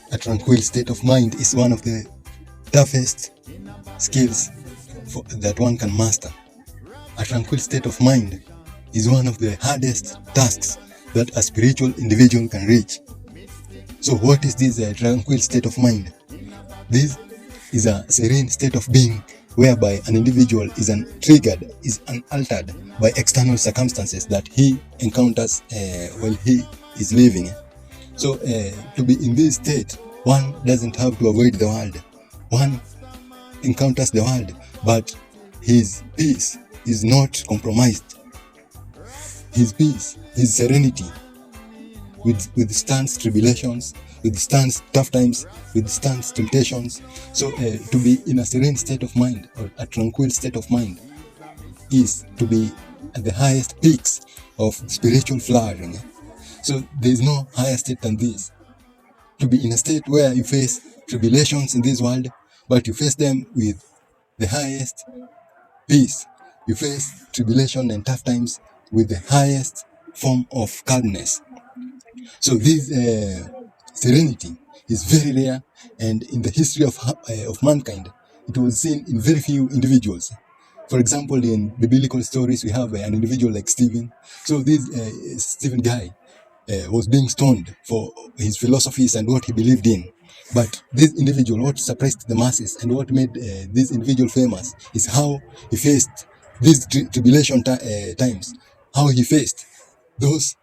A tranquil state of mind is one of the toughest skills that one can master. A tranquil state of mind is one of the hardest tasks that a spiritual individual can reach. So what is this tranquil state of mind? This is a serene state of being whereby an individual is untriggered, is unaltered by external circumstances that he encounters while he is living. So to be in this state, one doesn't have to avoid the world. One encounters the world, but his peace is not compromised. His peace, his serenity, withstands tribulations, withstands tough times, withstands temptations. So to be in a serene state of mind, or a tranquil state of mind, is to be at the highest peaks of spiritual flourishing. So there is no higher state than this. To be in a state where you face tribulations in this world, but you face them with the highest peace. You face tribulation and tough times with the highest form of calmness. So this serenity is very rare, and in the history of mankind, it was seen in very few individuals. For example, in biblical stories, we have an individual like Stephen. So this Stephen guy was being stoned for his philosophies and what he believed in. But this individual, what surprised the masses and what made this individual famous is how he faced these tribulation times, how he faced those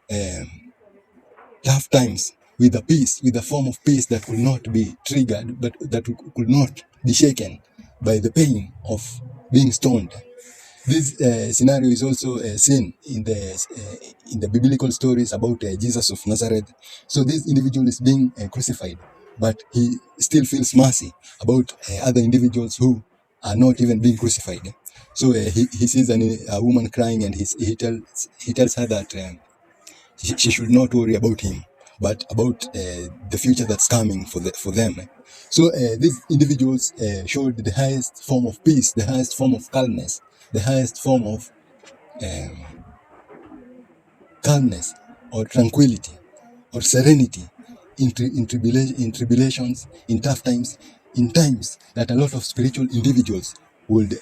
tough times with a peace, with a form of peace that could not be triggered, but that could not be shaken by the pain of being stoned. This scenario is also seen in the biblical stories about Jesus of Nazareth. So this individual is being crucified, but he still feels mercy about other individuals who are not even being crucified. So he sees a woman crying, and he tells her that she should not worry about him, but about the future that's coming for them. So these individuals showed the highest form of peace, the highest form of calmness, the highest form of calmness or tranquility or serenity in tribulations, in tough times, in times that a lot of spiritual individuals would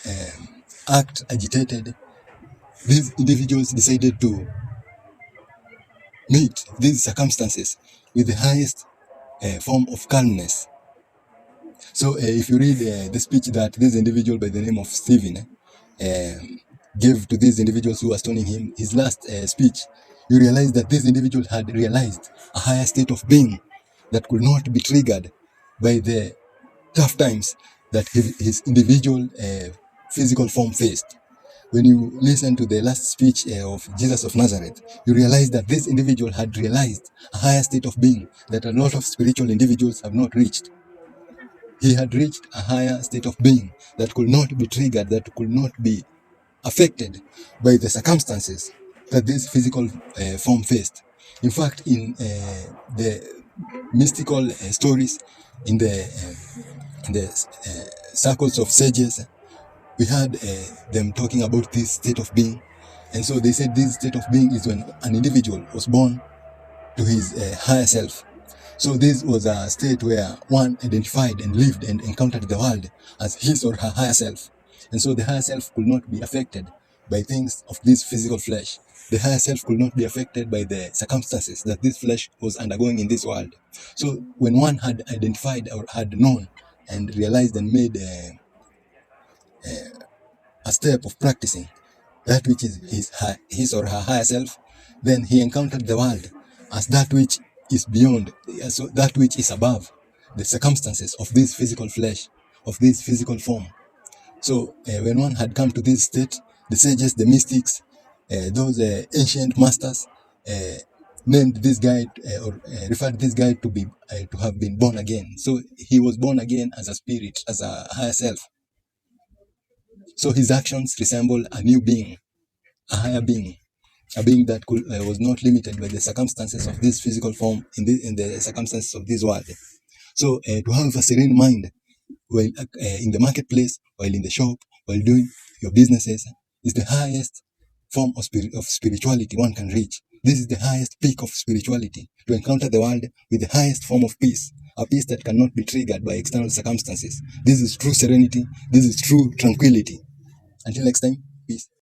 act agitated. These individuals decided to meet these circumstances with the highest form of calmness. So if you read the speech that this individual by the name of Stephen gave to these individuals who were stoning him, his last speech, you realize that this individual had realized a higher state of being that could not be triggered by the tough times that his individual physical form faced. When you listen to the last speech of Jesus of Nazareth, you realize that this individual had realized a higher state of being that a lot of spiritual individuals have not reached. He had reached a higher state of being that could not be triggered, that could not be affected by the circumstances that this physical form faced. In fact, in the mystical stories, in the circles of sages, we had them talking about this state of being. And so they said this state of being is when an individual was born to his higher self. So this was a state where one identified and lived and encountered the world as his or her higher self. And so the higher self could not be affected by things of this physical flesh. The higher self could not be affected by the circumstances that this flesh was undergoing in this world. So when one had identified or had known and realized and made a step of practicing that which is his or her higher self, then he encountered the world as that which is beyond, so that which is above the circumstances of this physical flesh, of this physical form. So when one had come to this state, the sages, the mystics, those ancient masters named this guy or referred this guy to have been born again. So he was born again as a spirit, as a higher self. So his actions resemble a new being, a higher being, a being that was not limited by the circumstances of this physical form in the circumstances of this world. So to have a serene mind while in the marketplace, while in the shop, while doing your businesses, is the highest form of spirituality one can reach. This is the highest peak of spirituality, to encounter the world with the highest form of peace, a peace that cannot be triggered by external circumstances. This is true serenity. This is true tranquility. Until next time, peace.